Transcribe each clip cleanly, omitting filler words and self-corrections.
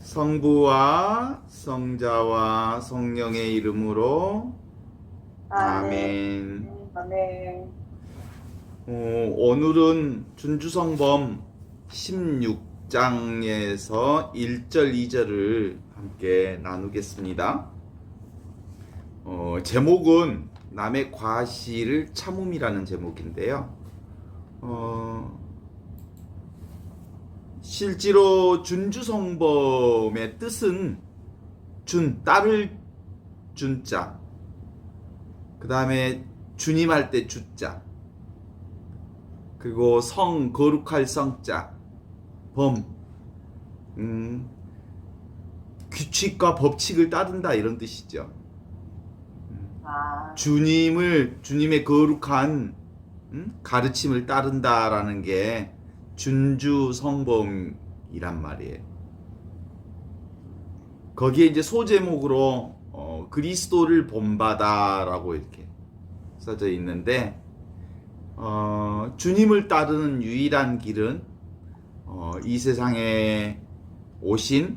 성부와 성자와 성령의 이름으로 아멘. 아멘. 아멘. 오늘은 준주성범 16장에서 1절, 2절을 함께 나누겠습니다. 제목은 남의 과실을 참음이라는 제목인데요. 실제로 준주성범의 뜻은 딸을 준자, 그 다음에 주님 할 때 주자, 그리고 거룩할 성자, 범, 규칙과 법칙을 따른다 이런 뜻이죠. 주님의 거룩한 가르침을 따른다라는 게 준주성범이란 말이에요. 거기에 이제 소제목으로 그리스도를 본받아라고 이렇게 써져 있는데, 주님을 따르는 유일한 길은 이 세상에 오신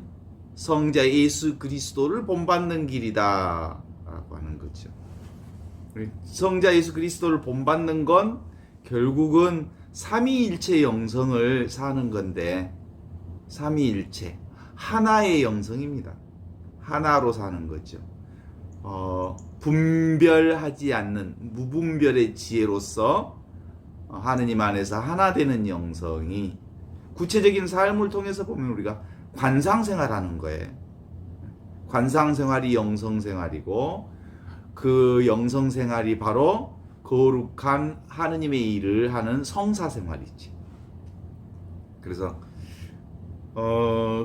성자 예수 그리스도를 본받는 길이다 라고 하는 거죠. 성자 예수 그리스도를 본받는 건 결국은 삼위일체 영성을 사는 건데, 삼위일체 하나의 영성입니다. 하나로 사는 거죠. 분별하지 않는 무분별의 지혜로서 하느님 안에서 하나 되는 영성이 구체적인 삶을 통해서 보면 우리가 관상생활하는 거예요. 관상생활이 영성생활이고, 그 영성생활이 바로 거룩한 하느님의 일을 하는 성사생활이지. 그래서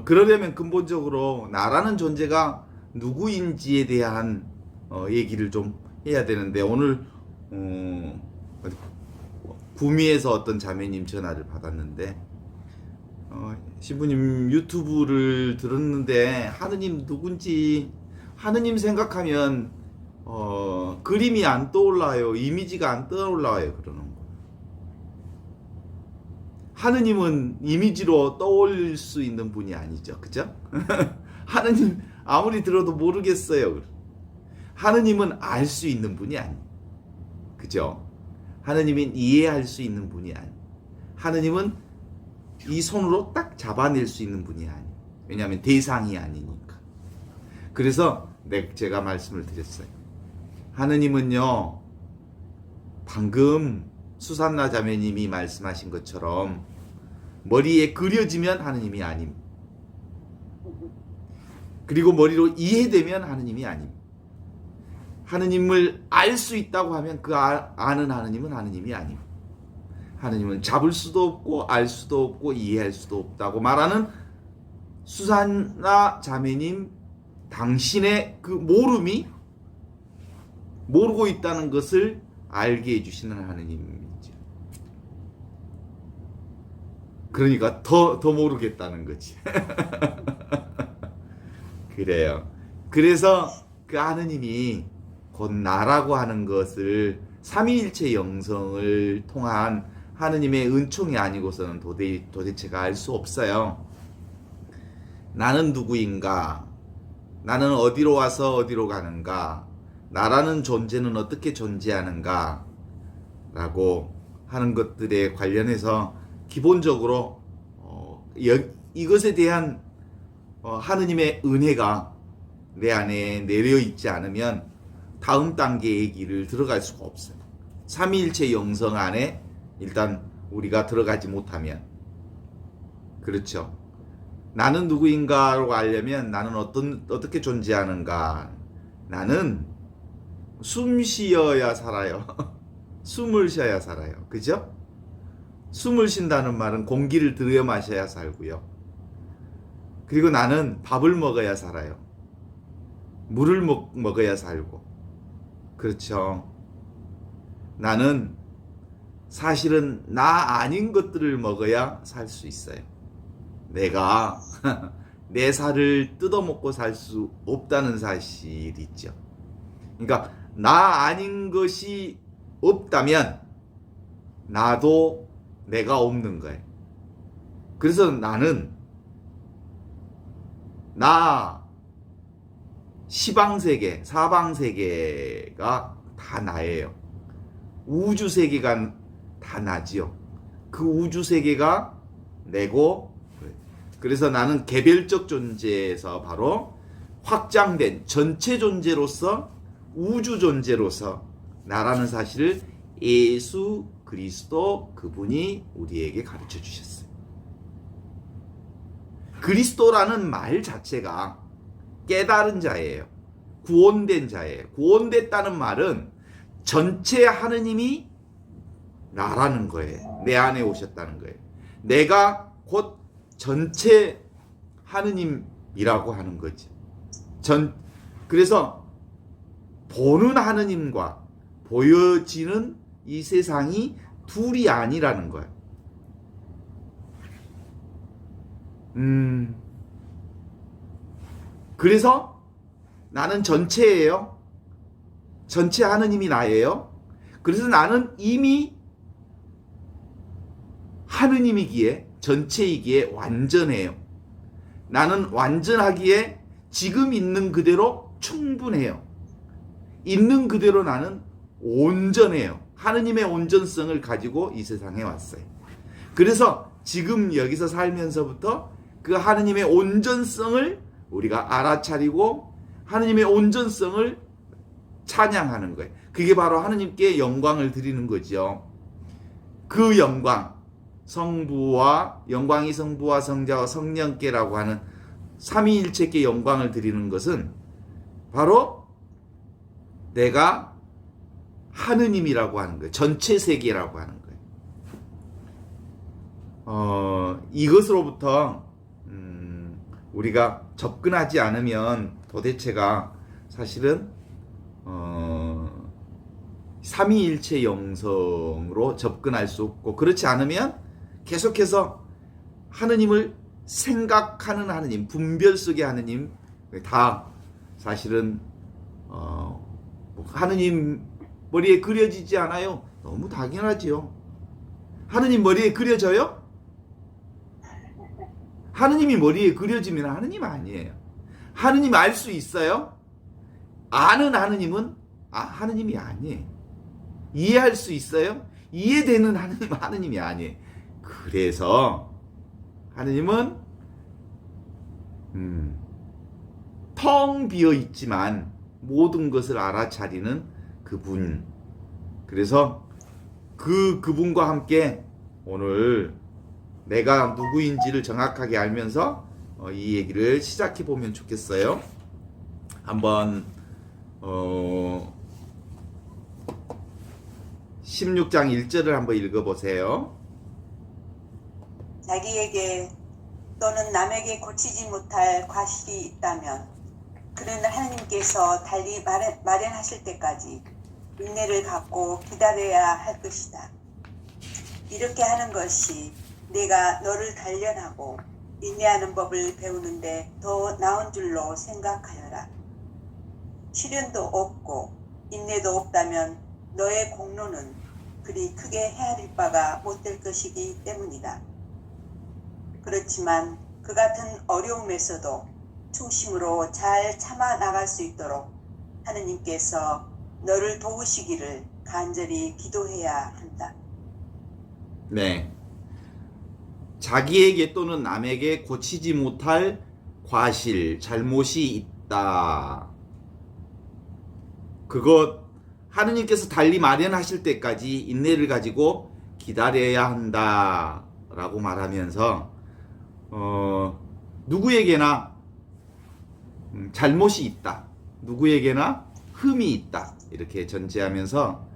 그러려면 근본적으로 나라는 존재가 누구인지에 대한 얘기를 좀 해야 되는데, 오늘 구미에서 어떤 자매님 전화를 받았는데, 신부님 유튜브를 들었는데 하느님 누군지, 하느님 생각하면 그림이 안 떠올라요, 이미지가 안 떠올라요 그러는 거예요. 하느님은 이미지로 떠올릴 수 있는 분이 아니죠, 그죠? 하느님 아무리 들어도 모르겠어요. 하느님은 알 수 있는 분이 아니에요, 그죠? 하느님은 이해할 수 있는 분이 아니에요. 하느님은 이 손으로 딱 잡아낼 수 있는 분이 아니에요. 왜냐하면 대상이 아니니까. 그래서 제가 말씀을 드렸어요. 하느님은요, 방금 수산나 자매님이 말씀하신 것처럼 머리에 그려지면 하느님이 아님, 그리고 머리로 이해되면 하느님이 아님. 하느님을 알 수 있다고 하면 그 아는 하느님은 하느님이 아님. 하느님은 잡을 수도 없고 알 수도 없고 이해할 수도 없다고 말하는 수산나 자매님, 당신의 그 모름이 모르고 있다는 것을 알게 해주시는 하느님이죠. 그러니까 더 모르겠다는 거지. 그래요. 그래서 그 하느님이 곧 나라고 하는 것을 삼위일체 영성을 통한 하느님의 은총이 아니고서는 도대체가 알 수 없어요. 나는 누구인가? 나는 어디로 와서 어디로 가는가? 나라는 존재는 어떻게 존재하는가? 라고 하는 것들에 관련해서 기본적으로 이것에 대한 하느님의 은혜가 내 안에 내려 있지 않으면 다음 단계의 길을 들어갈 수가 없어요. 삼위일체 영성 안에 일단 우리가 들어가지 못하면, 그렇죠. 나는 누구인가로 알려면 나는 어떻게 존재하는가? 나는 숨 쉬어야 살아요. 숨을 쉬어야 살아요. 그죠? 숨을 쉰다는 말은 공기를 들여 마셔야 살고요. 그리고 나는 밥을 먹어야 살아요. 물을 먹어야 살고. 그렇죠. 나는 사실은 나 아닌 것들을 먹어야 살 수 있어요. 내가 내 살을 뜯어먹고 살 수 없다는 사실이 있죠. 그러니까 나 아닌 것이 없다면 나도 내가 없는 거예요. 그래서 나는 나 시방세계, 사방세계가 다 나예요. 우주세계가 다 나지요. 그 우주세계가 내고, 그래서 나는 개별적 존재에서 바로 확장된 전체 존재로서 우주 존재로서 나라는 사실을 예수 그리스도 그분이 우리에게 가르쳐 주셨어요. 그리스도라는 말 자체가 깨달은 자예요. 구원된 자예요. 구원됐다는 말은 전체 하느님이 나라는 거예요. 내 안에 오셨다는 거예요. 내가 곧 전체 하느님이라고 하는 거지. 그래서 보는 하느님과 보여지는 이 세상이 둘이 아니라는 거예요. 그래서 나는 전체예요. 전체 하느님이 나예요. 그래서 나는 이미 하느님이기에, 전체이기에 완전해요. 나는 완전하기에 지금 있는 그대로 충분해요. 있는 그대로 나는 온전해요. 하느님의 온전성을 가지고 이 세상에 왔어요. 그래서 지금 여기서 살면서부터 그 하느님의 온전성을 우리가 알아차리고 하느님의 온전성을 찬양하는 거예요. 그게 바로 하느님께 영광을 드리는 거죠. 그 영광, 성부와 영광이 성부와 성자와 성령께라고 하는 삼위일체께 영광을 드리는 것은 바로 내가 하느님이라고 하는 거예요. 전체 세계라고 하는 거예요. 이것으로부터 우리가 접근하지 않으면 도대체가 사실은 삼위일체 영성으로 접근할 수 없고, 그렇지 않으면 계속해서 하느님을 생각하는 하느님, 분별 속의 하느님, 다 사실은 하느님 머리에 그려지지 않아요? 너무 당연하지요. 하느님 머리에 그려져요? 하느님이 머리에 그려지면 하느님 아니에요. 하느님 알 수 있어요? 아는 하느님은 하느님이 아니에요. 이해할 수 있어요? 이해되는 하느님은 하느님이 아니에요. 그래서 하느님은 텅 비어 있지만 모든 것을 알아차리는 그분. 그래서 그분과 함께 오늘 내가 누구인지를 정확하게 알면서 이 얘기를 시작해 보면 좋겠어요. 한번 16장 1절을 한번 읽어보세요. 자기에게 또는 남에게 고치지 못할 과실이 있다면 그는 하느님께서 달리 마련하실 때까지 인내를 갖고 기다려야 할 것이다. 이렇게 하는 것이 내가 너를 단련하고 인내하는 법을 배우는데 더 나은 줄로 생각하여라. 시련도 없고 인내도 없다면 너의 공로는 그리 크게 헤아릴 바가 못 될 것이기 때문이다. 그렇지만 그 같은 어려움에서도 충심으로 잘 참아 나갈 수 있도록 하느님께서 너를 도우시기를 간절히 기도해야 한다. 네. 자기에게 또는 남에게 고치지 못할 과실, 잘못이 있다. 그것 하느님께서 달리 마련하실 때까지 인내를 가지고 기다려야 한다 라고 말하면서 누구에게나 잘못이 있다. 누구에게나 흠이 있다. 이렇게 전제하면서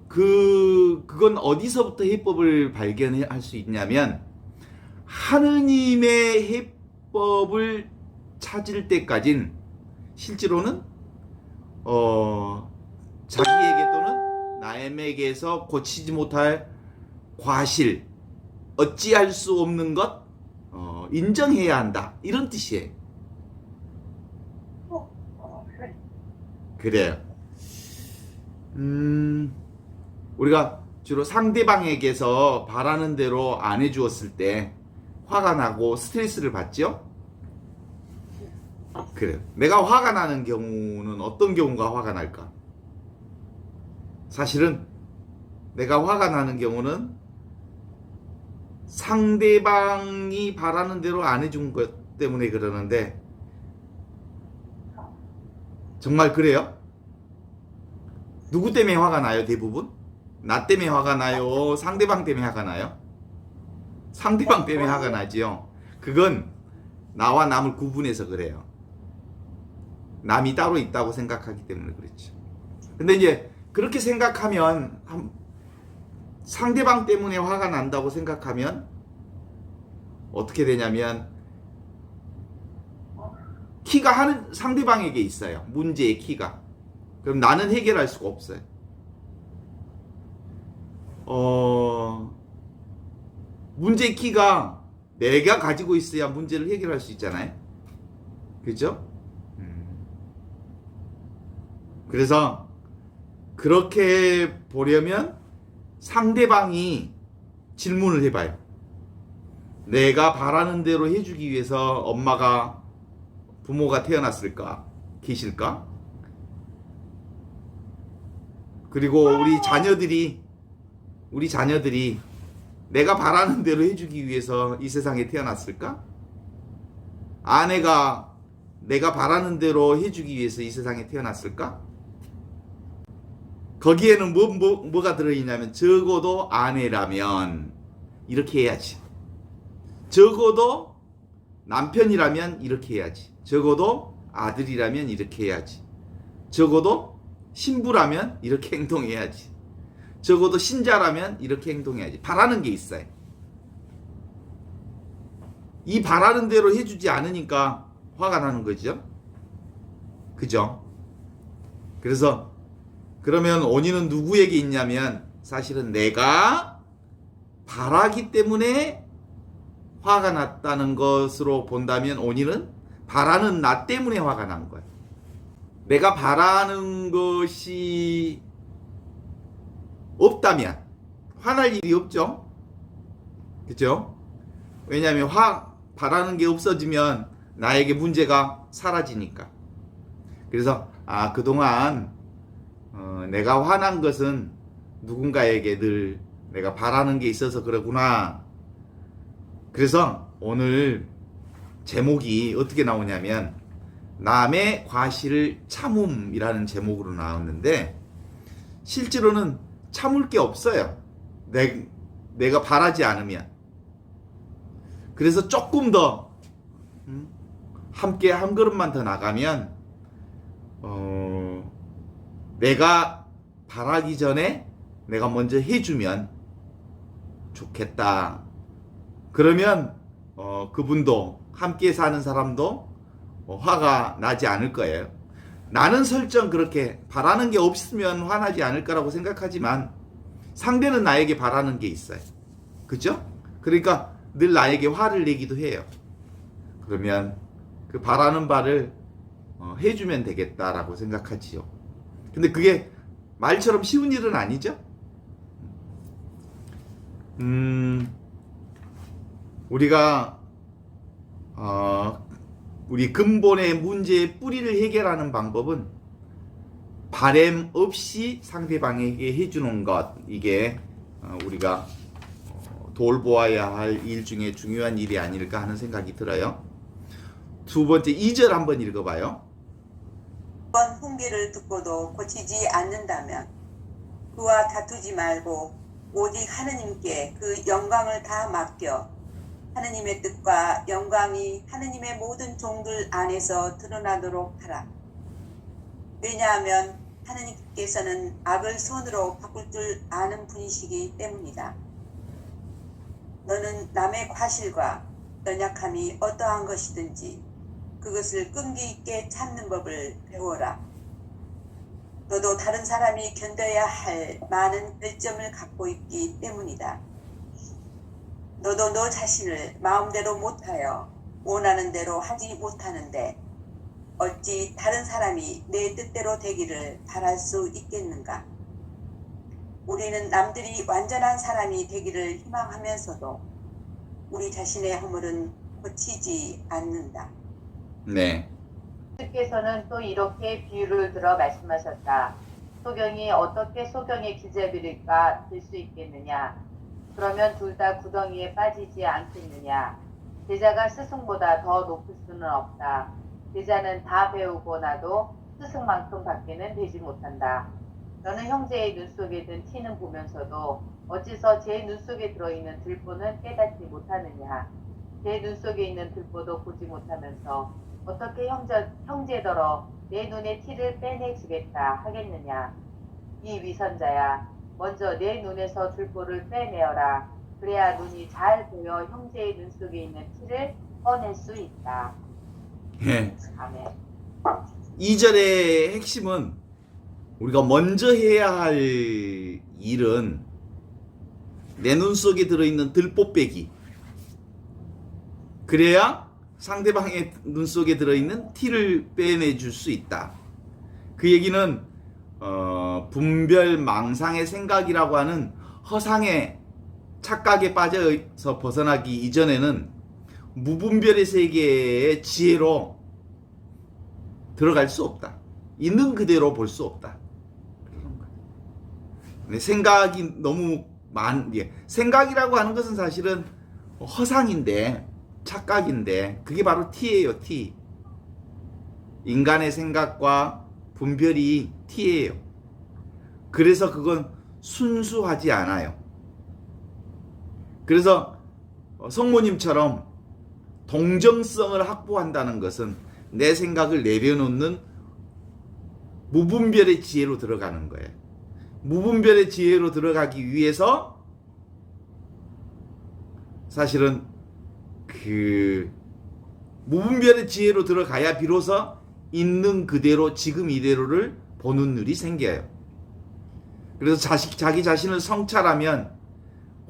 그건 어디서부터 해법을 발견할 수 있냐면 하느님의 해법을 찾을 때까진 실제로는 자기에게 또는 남에게서 고치지 못할 과실, 어찌할 수 없는 것 인정해야 한다. 이런 뜻이에요. 그래요. 우리가 주로 상대방에게서 바라는 대로 안 해주었을 때 화가 나고 스트레스를 받죠? 그래요. 내가 화가 나는 경우는 어떤 경우가 화가 날까? 사실은 내가 화가 나는 경우는 상대방이 바라는 대로 안 해준 것 때문에 그러는데, 정말 그래요? 누구 때문에 화가 나요, 대부분? 나 때문에 화가 나요? 상대방 때문에 화가 나요? 상대방 때문에 화가 나지요. 그건 나와 남을 구분해서 그래요. 남이 따로 있다고 생각하기 때문에 그렇죠. 근데 이제 그렇게 생각하면, 상대방 때문에 화가 난다고 생각하면 어떻게 되냐면, 키가 상대방에게 있어요. 문제의 키가. 그럼 나는 해결할 수가 없어요. 문제의 키가 내가 가지고 있어야 문제를 해결할 수 있잖아요. 그죠? 그래서 그렇게 보려면 상대방이 질문을 해봐요. 내가 바라는 대로 해주기 위해서 부모가 태어났을까? 계실까? 그리고 우리 자녀들이 내가 바라는 대로 해주기 위해서 이 세상에 태어났을까? 아내가 내가 바라는 대로 해주기 위해서 이 세상에 태어났을까? 거기에는 뭐가 들어있냐면, 적어도 아내라면 이렇게 해야지. 적어도 남편이라면 이렇게 해야지. 적어도 아들이라면 이렇게 해야지. 적어도 신부라면 이렇게 행동해야지. 적어도 신자라면 이렇게 행동해야지. 바라는 게 있어요. 이 바라는 대로 해주지 않으니까 화가 나는 거죠. 그죠? 그래서 그러면 원인은 누구에게 있냐면, 사실은 내가 바라기 때문에 화가 났다는 것으로 본다면, 원인은 바라는 나 때문에 화가 난 거예요. 내가 바라는 것이 없다면 화날 일이 없죠. 그죠? 왜냐하면 바라는 게 없어지면 나에게 문제가 사라지니까. 그래서 그동안 내가 화난 것은 누군가에게 늘 내가 바라는 게 있어서 그러구나. 그래서 오늘 제목이 어떻게 나오냐면, 남의 과실을 참음이라는 제목으로 나왔는데, 실제로는 참을 게 없어요. 내가 바라지 않으면. 그래서 조금 더 함께 한 걸음만 더 나가면, 내가 바라기 전에 내가 먼저 해주면 좋겠다. 그러면 그분도, 함께 사는 사람도 화가 나지 않을 거예요. 나는 설령 그렇게 바라는 게 없으면 화나지 않을 거라고 생각하지만, 상대는 나에게 바라는 게 있어요. 그죠? 그러니까 늘 나에게 화를 내기도 해요. 그러면 그 바라는 바를 해주면 되겠다라고 생각하지요. 근데 그게 말처럼 쉬운 일은 아니죠? 우리가 우리 근본의 문제의 뿌리를 해결하는 방법은 바램 없이 상대방에게 해주는 것, 이게 우리가 돌보아야 할 일 중에 중요한 일이 아닐까 하는 생각이 들어요. 두 번째, 2절 한번 읽어봐요. 번 훈계를 듣고도 고치지 않는다면 그와 다투지 말고 오직 하느님께 그 영광을 다 맡겨 하느님의 뜻과 영광이 하느님의 모든 종들 안에서 드러나도록 하라. 왜냐하면 하느님께서는 악을 선으로 바꿀 줄 아는 분이시기 때문이다. 너는 남의 과실과 연약함이 어떠한 것이든지 그것을 끈기 있게 참는 법을 배워라. 너도 다른 사람이 견뎌야 할 많은 결점을 갖고 있기 때문이다. 너도 너 자신을 마음대로 못하여 원하는 대로 하지 못하는데 어찌 다른 사람이 내 뜻대로 되기를 바랄 수 있겠는가? 우리는 남들이 완전한 사람이 되기를 희망하면서도 우리 자신의 허물은 고치지 않는다. 네. 예수께서는 또 이렇게 비유를 들어 말씀하셨다. 소경이 어떻게 소경의 기저귀가 될 수 있겠느냐? 그러면 둘 다 구덩이에 빠지지 않겠느냐? 제자가 스승보다 더 높을 수는 없다. 제자는 다 배우고 나도 스승만큼 밖에는 되지 못한다. 너는 형제의 눈 속에 든 티는 보면서도 어째서 제 눈 속에 들어있는 들보는 깨닫지 못하느냐? 제 눈 속에 있는 들보도 보지 못하면서 어떻게 형제더러 내 눈의 티를 빼내주겠다 하겠느냐? 이 위선자야, 먼저 내 눈에서 들보를 빼내어라. 그래야 눈이 잘 보여 형제의 눈 속에 있는 티를 꺼낼 수 있다. 예. 아멘. 2절의 핵심은 우리가 먼저 해야 할 일은 내 눈 속에 들어있는 들보 빼기. 그래야 상대방의 눈 속에 들어있는 티를 빼내줄 수 있다. 그 얘기는 분별 망상의 생각이라고 하는 허상의 착각에 빠져서 벗어나기 이전에는 무분별의 세계의 지혜로 들어갈 수 없다. 있는 그대로 볼 수 없다. 생각이 너무 생각이라고 하는 것은 사실은 허상인데, 착각인데, 그게 바로 티예요, 티. 인간의 생각과 분별이 티예요. 그래서 그건 순수하지 않아요. 그래서 성모님처럼 동정성을 확보한다는 것은 내 생각을 내려놓는 무분별의 지혜로 들어가는 거예요. 무분별의 지혜로 들어가기 위해서 사실은 그 무분별의 지혜로 들어가야 비로소 있는 그대로 지금 이대로를 보는 눈이 생겨요. 그래서 자기 자신을 성찰하면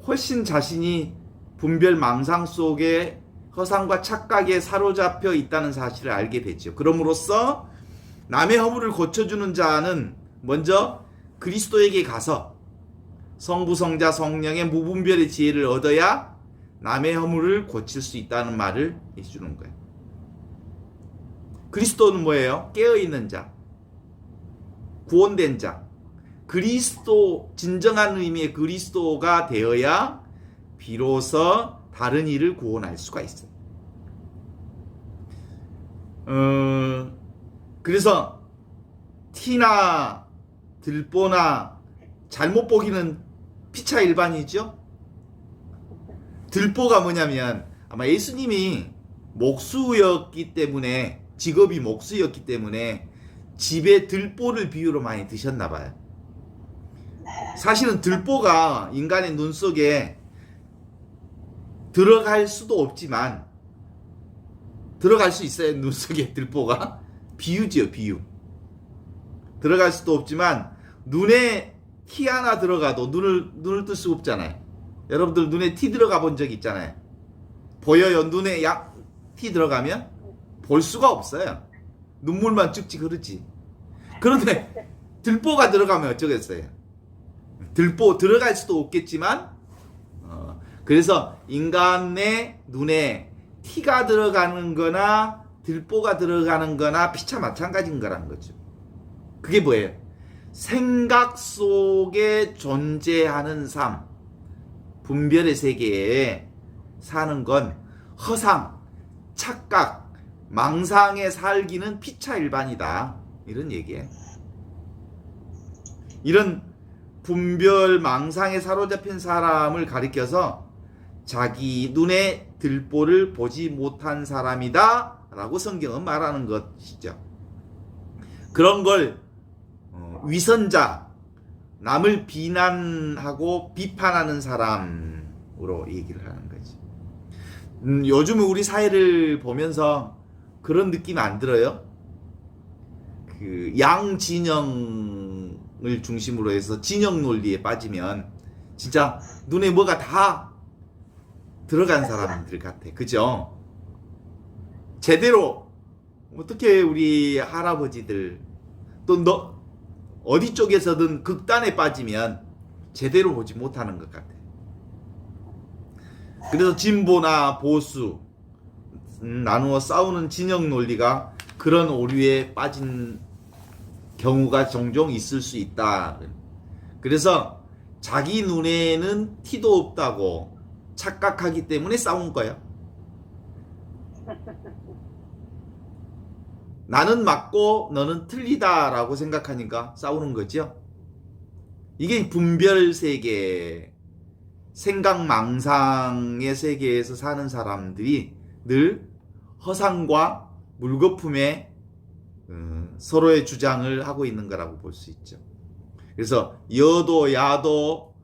훨씬 자신이 분별 망상 속에 허상과 착각에 사로잡혀 있다는 사실을 알게 되죠. 그럼으로써 남의 허물을 고쳐주는 자는 먼저 그리스도에게 가서 성부, 성자, 성령의 무분별의 지혜를 얻어야 남의 허물을 고칠 수 있다는 말을 해주는 거예요. 그리스도는 뭐예요? 깨어있는 자, 구원된 자, 그리스도, 진정한 의미의 그리스도가 되어야 비로소 다른 이를 구원할 수가 있어요. 그래서 티나 들보나 잘못 보기는 피차 일반이죠. 들보가 뭐냐면 아마 예수님이 목수였기 때문에, 직업이 목수였기 때문에 집에 들보를 비유로 많이 드셨나 봐요. 사실은 들보가 인간의 눈 속에 들어갈 수도 없지만 들어갈 수 있어요. 눈 속에 들보가 비유지요, 비유. 들어갈 수도 없지만 눈에 티 하나 들어가도 눈을 뜰 수 없잖아요. 여러분들 눈에 티 들어가 본 적 있잖아요. 보여요? 눈에 티 들어가면 볼 수가 없어요. 눈물만 쭉쭉 흐르지. 그런데 들보가 들어가면 어쩌겠어요? 들보 들어갈 수도 없겠지만 그래서 인간의 눈에 티가 들어가는 거나 들보가 들어가는 거나 피차 마찬가지인 거라는 거죠. 그게 뭐예요? 생각 속에 존재하는 삶, 분별의 세계에 사는 건 허상, 착각, 망상에 살기는 피차일반이다. 이런 얘기예요. 이런 분별 망상에 사로잡힌 사람을 가리켜서 자기 눈에 들보를 보지 못한 사람이다 라고 성경은 말하는 것이죠. 그런 걸 위선자, 남을 비난하고 비판하는 사람으로 얘기를 하는 거지. 요즘 우리 사회를 보면서 그런 느낌 안 들어요? 그 양진영을 중심으로 해서 진영 논리에 빠지면 진짜 눈에 뭐가 다 들어간 사람들 같아. 그죠? 제대로 어떻게 우리 할아버지들 또 어디 쪽에서든 극단에 빠지면 제대로 보지 못하는 것 같아. 그래서 진보나 보수 나누어 싸우는 진영 논리가 그런 오류에 빠진 경우가 종종 있을 수 있다. 그래서 자기 눈에는 티도 없다고 착각하기 때문에 싸운 거야. 나는 맞고 너는 틀리다라고 생각하니까 싸우는 거죠. 이게 분별 세계, 생각 망상의 세계에서 사는 사람들이 늘 허상과 물거품에 서로의 주장을 하고 있는 거라고 볼 수 있죠. 그래서 여도, 야도,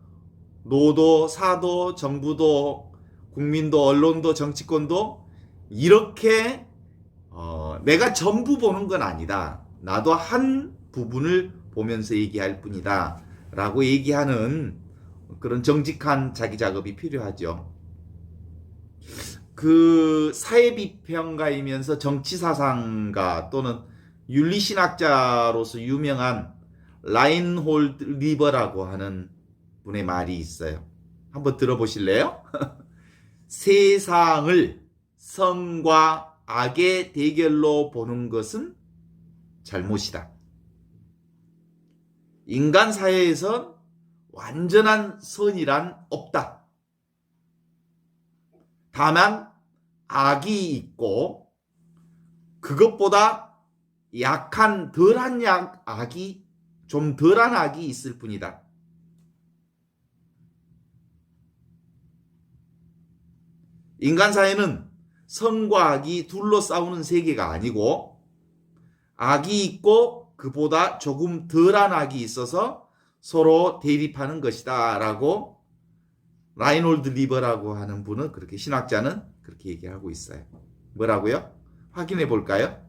노도, 사도, 정부도, 국민도, 언론도, 정치권도 이렇게 내가 전부 보는 건 아니다. 나도 한 부분을 보면서 얘기할 뿐이다. 라고 얘기하는 그런 정직한 자기 작업이 필요하죠. 그 사회비평가이면서 정치사상가 또는 윤리신학자로서 유명한 라인홀드 리버라고 하는 분의 말이 있어요. 한번 들어보실래요? 세상을 선과 악의 대결로 보는 것은 잘못이다. 인간 사회에선 완전한 선이란 없다. 다만 악이 있고 그것보다 약한 덜한 악이 좀 덜한 악이 있을 뿐이다. 인간 사회는 선과 악이 둘로 싸우는 세계가 아니고 악이 있고 그보다 조금 덜한 악이 있어서 서로 대립하는 것이다 라고 라인홀드 리버라고 하는 분은 그렇게 신학자는 그렇게 얘기하고 있어요. 뭐라고요? 확인해 볼까요?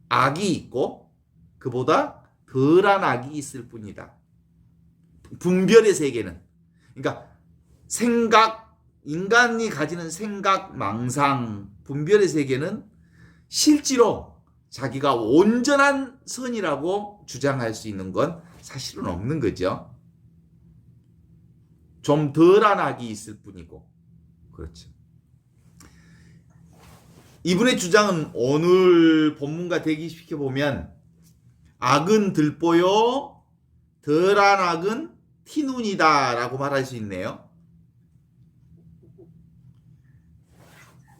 악이 있고 그보다 덜한 악이 있을 뿐이다. 분별의 세계는 그러니까 인간이 가지는 생각, 망상, 분별의 세계는 실제로 자기가 온전한 선이라고 주장할 수 있는 건 사실은 없는 거죠. 좀 덜한 악이 있을 뿐이고. 그렇죠. 이분의 주장은 오늘 본문과 대기시켜 보면 악은 들보요, 덜한 악은 티눈이다 라고 말할 수 있네요.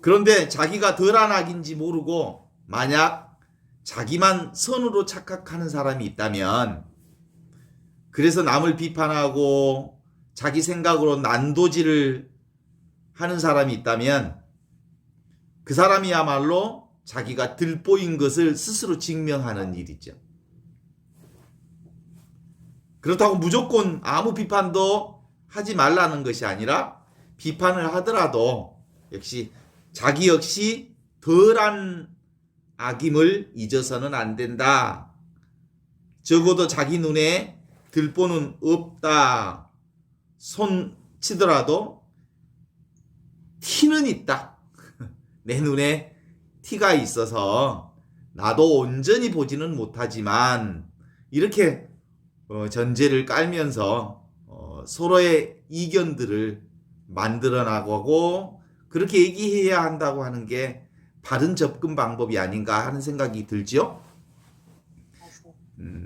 그런데 자기가 덜한 악인지 모르고 만약 자기만 선으로 착각하는 사람이 있다면 그래서 남을 비판하고 자기 생각으로 난도질을 하는 사람이 있다면 그 사람이야말로 자기가 들보인 것을 스스로 증명하는 일이죠. 그렇다고 무조건 아무 비판도 하지 말라는 것이 아니라 비판을 하더라도 자기 역시 덜한 악임을 잊어서는 안 된다. 적어도 자기 눈에 들보는 없다. 손 치더라도 티는 있다. 내 눈에 티가 있어서 나도 온전히 보지는 못하지만 이렇게 전제를 깔면서 서로의 이견들을 만들어 나가고 그렇게 얘기해야 한다고 하는 게 바른 접근 방법이 아닌가 하는 생각이 들죠.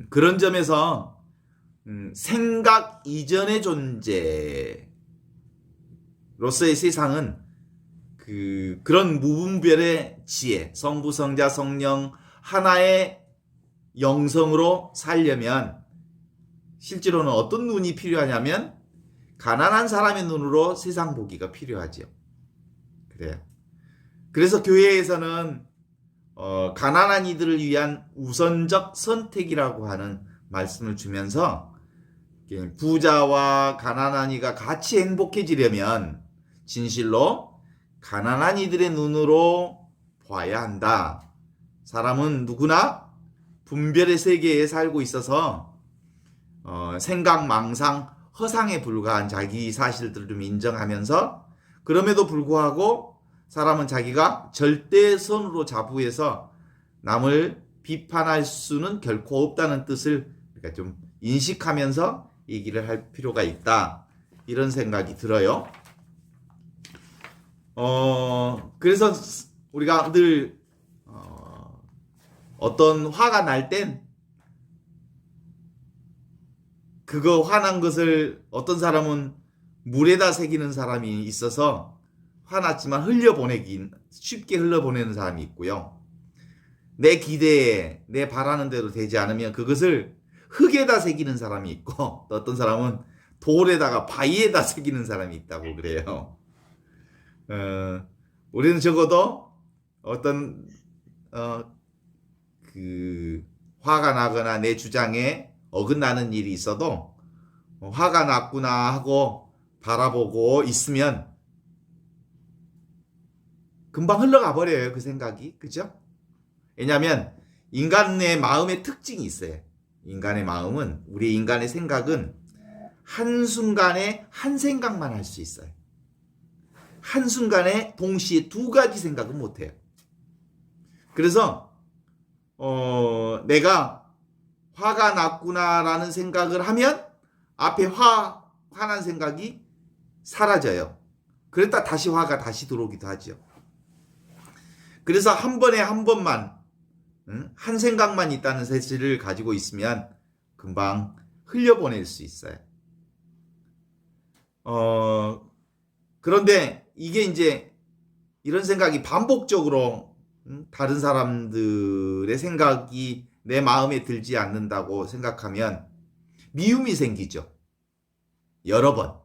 그런 점에서 생각 이전의 존재로서의 세상은 그런 무분별의 지혜, 성부, 성자, 성령 하나의 영성으로 살려면 실제로는 어떤 눈이 필요하냐면 가난한 사람의 눈으로 세상 보기가 필요하죠. 그래요. 그래서 교회에서는 가난한 이들을 위한 우선적 선택이라고 하는 말씀을 주면서 부자와 가난한 이가 같이 행복해지려면 진실로 가난한 이들의 눈으로 봐야 한다. 사람은 누구나 분별의 세계에 살고 있어서 생각, 망상, 허상에 불과한 자기 사실들을 좀 인정하면서 그럼에도 불구하고 사람은 자기가 절대선으로 자부해서 남을 비판할 수는 결코 없다는 뜻을 그러니까 좀 인식하면서 얘기를 할 필요가 있다. 이런 생각이 들어요. 그래서 우리가 늘 어떤 화가 날 땐 그거 화난 것을 어떤 사람은 물에다 새기는 사람이 있어서 화났지만 쉽게 흘려보내는 사람이 있고요. 내 기대에 내 바라는 대로 되지 않으면 그것을 흙에다 새기는 사람이 있고 또 어떤 사람은 돌에다가 바위에다 새기는 사람이 있다고 그래요. 우리는 적어도 어떤 화가 나거나 내 주장에 어긋나는 일이 있어도 화가 났구나 하고 바라보고 있으면 금방 흘러가 버려요. 그 생각이. 그죠? 왜냐하면 인간의 마음의 특징이 있어요. 인간의 마음은, 우리 인간의 생각은 한순간에 한 생각만 할 수 있어요. 한순간에 동시에 두 가지 생각은 못해요. 그래서 내가 화가 났구나라는 생각을 하면 앞에 화난 생각이 사라져요. 그랬다 다시 화가 다시 들어오기도 하죠. 그래서 한 번에 한 번만 한 생각만 있다는 사실을 가지고 있으면 금방 흘려보낼 수 있어요. 그런데 이게 이제 이런 생각이 반복적으로 다른 사람들의 생각이 내 마음에 들지 않는다고 생각하면 미움이 생기죠. 여러 번.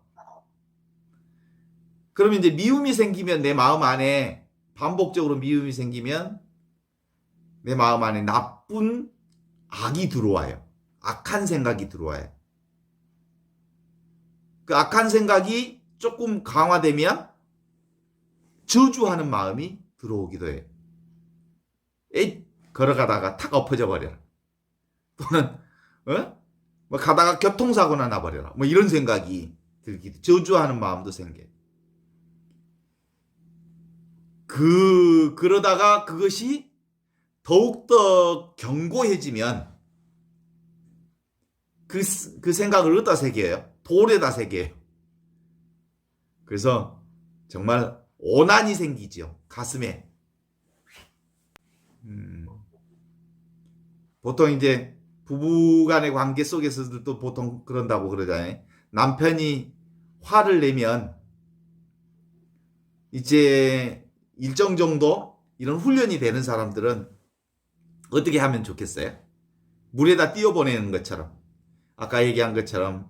그러면 이제 미움이 생기면 내 마음 안에 반복적으로 미움이 생기면 내 마음 안에 나쁜 악이 들어와요. 악한 생각이 들어와요. 그 악한 생각이 조금 강화되면 저주하는 마음이 들어오기도 해요. 걸어가다가 탁 엎어져 버려라. 또는 뭐 가다가 교통사고나 나버려라. 뭐 이런 생각이 들기도, 저주하는 마음도 생겨요. 그러다가 그것이 더욱더 견고해지면 그 생각을 어디다 새겨요? 돌에다 새겨요. 그래서 정말 오난이 생기죠. 가슴에. 보통 이제 부부간의 관계 속에서도 보통 그런다고 그러잖아요. 남편이 화를 내면 이제 일정 정도 이런 훈련이 되는 사람들은 어떻게 하면 좋겠어요? 물에다 띄워보내는 것처럼, 아까 얘기한 것처럼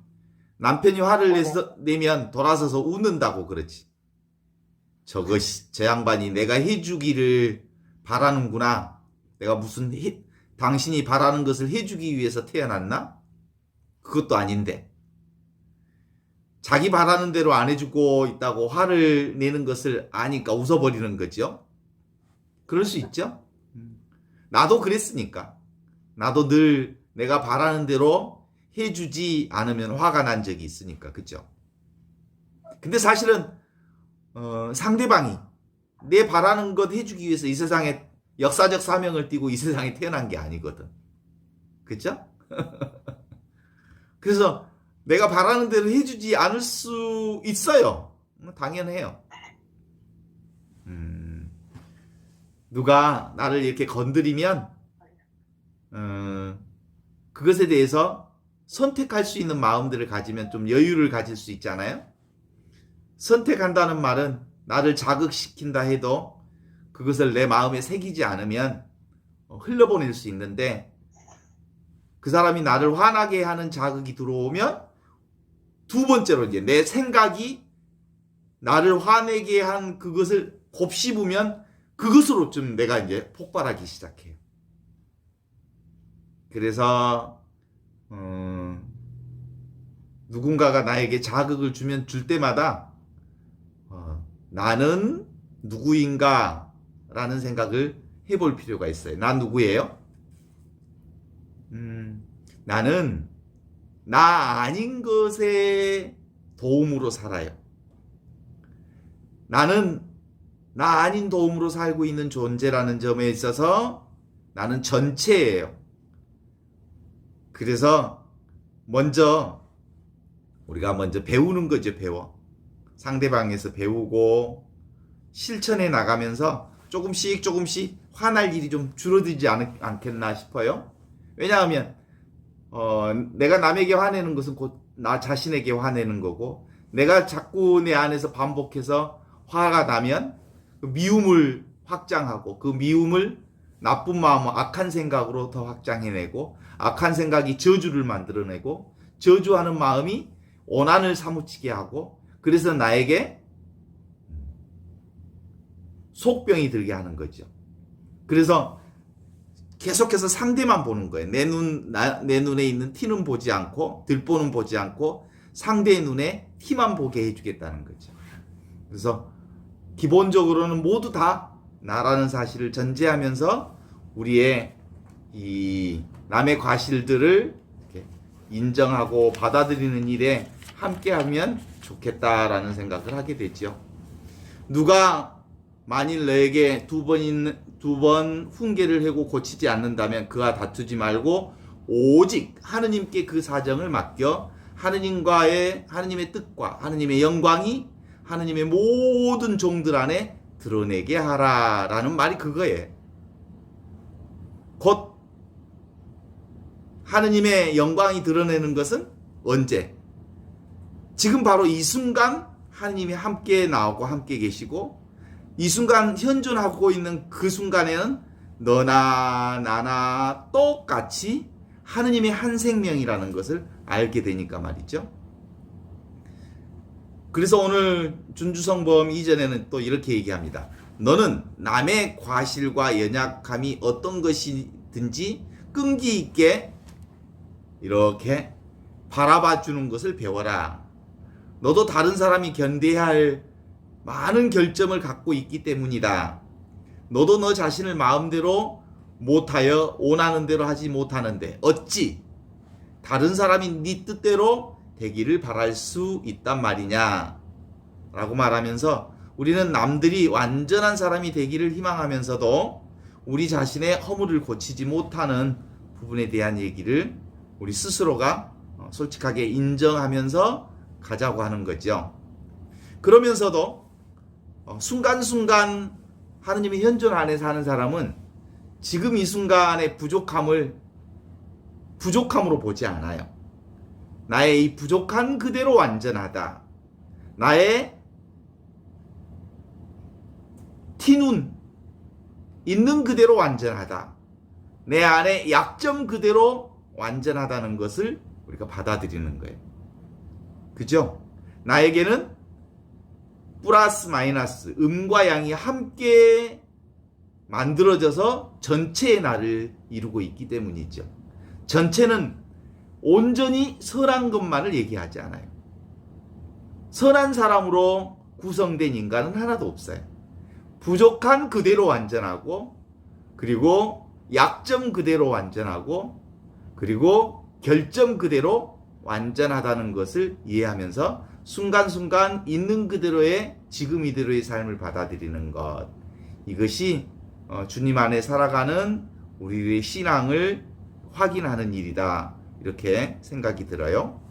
남편이 화를 내면 돌아서서 웃는다고 그러지. 저 양반이 내가 해주기를 바라는구나. 내가 무슨 당신이 바라는 것을 해주기 위해서 태어났나? 그것도 아닌데. 자기 바라는 대로 안 해주고 있다고 화를 내는 것을 아니까 웃어버리는 거죠. 그럴 수 있죠. 나도 그랬으니까. 나도 늘 내가 바라는 대로 해주지 않으면 화가 난 적이 있으니까. 그죠? 근데 사실은 상대방이 내 바라는 것 해주기 위해서 이 세상에 역사적 사명을 띠고 이 세상에 태어난 게 아니거든. 그죠? 그래서 내가 바라는 대로 해주지 않을 수 있어요. 당연해요. 누가 나를 이렇게 건드리면 그것에 대해서 선택할 수 있는 마음들을 가지면 좀 여유를 가질 수 있잖아요. 선택한다는 말은 나를 자극시킨다 해도 그것을 내 마음에 새기지 않으면 흘려보낼 수 있는데, 그 사람이 나를 화나게 하는 자극이 들어오면 두 번째로 이제 내 생각이 나를 화내게 한 그것을 곱씹으면 그것으로 좀 내가 이제 폭발하기 시작해요. 그래서 누군가가 나에게 자극을 줄 때마다 나는 누구인가 라는 생각을 해볼 필요가 있어요. 난 누구예요? 나는 나 아닌 것에 도움으로 살아요. 나는 나 아닌 도움으로 살고 있는 존재라는 점에 있어서 나는 전체예요. 그래서 우리가 먼저 배우는 거죠. 상대방에서 배우고 실천해 나가면서 조금씩 화날 일이 좀 줄어들지 않겠나 싶어요. 왜냐하면 내가 남에게 화내는 것은 곧 나 자신에게 화내는 거고, 내가 자꾸 내 안에서 반복해서 화가 나면 그 미움을 확장하고, 그 미움을 나쁜 마음, 악한 생각으로 더 확장해내고, 악한 생각이 저주를 만들어내고, 저주하는 마음이 오난을 사무치게 하고, 그래서 나에게 속병이 들게 하는 거죠. 그래서 계속해서 상대만 보는 거예요. 내 눈에 있는 티는 보지 않고, 들보는 보지 않고, 상대의 눈에 티만 보게 해주겠다는 거죠. 그래서 기본적으로는 모두 다 나라는 사실을 전제하면서 우리의 이 남의 과실들을 이렇게 인정하고 받아들이는 일에 함께하면 좋겠다라는 생각을 하게 되죠. 누가 만일 너에게 두 번 훈계를 하고 고치지 않는다면 그와 다투지 말고 오직 하느님께 그 사정을 맡겨 하느님의 뜻과 하느님의 영광이 하느님의 모든 종들 안에 드러내게 하라라는 말이 그거예요. 곧 하느님의 영광이 드러내는 것은 언제? 지금 바로 이 순간 하느님이 함께 나오고 함께 계시고, 이 순간 현존하고 있는 그 순간에는 너나 나나 똑같이 하느님의 한 생명이라는 것을 알게 되니까 말이죠. 그래서 오늘 준주성범 이전에는 또 이렇게 얘기합니다. 너는 남의 과실과 연약함이 어떤 것이든지 끈기 있게 이렇게 바라봐 주는 것을 배워라. 너도 다른 사람이 견뎌야 할 많은 결점을 갖고 있기 때문이다. 너도 너 자신을 마음대로 못하여 원하는 대로 하지 못하는데 어찌 다른 사람이 네 뜻대로 되기를 바랄 수 있단 말이냐 라고 말하면서, 우리는 남들이 완전한 사람이 되기를 희망하면서도 우리 자신의 허물을 고치지 못하는 부분에 대한 얘기를 우리 스스로가 솔직하게 인정하면서 가자고 하는 거죠. 그러면서도 순간순간 하느님의 현존 안에 사는 사람은 지금 이 순간의 부족함으로 보지 않아요. 나의 이 부족한 그대로 완전하다. 나의 티눈 있는 그대로 완전하다. 내 안에 약점 그대로 완전하다는 것을 우리가 받아들이는 거예요. 그죠? 나에게는 플러스 마이너스, 음과 양이 함께 만들어져서 전체의 나를 이루고 있기 때문이죠. 전체는 온전히 선한 것만을 얘기하지 않아요. 선한 사람으로 구성된 인간은 하나도 없어요. 부족한 그대로 완전하고, 그리고 약점 그대로 완전하고, 그리고 결점 그대로 완전하다는 것을 이해하면서 순간순간 있는 그대로의 지금 이대로의 삶을 받아들이는 것, 이것이 주님 안에 살아가는 우리의 신앙을 확인하는 일이다, 이렇게 생각이 들어요.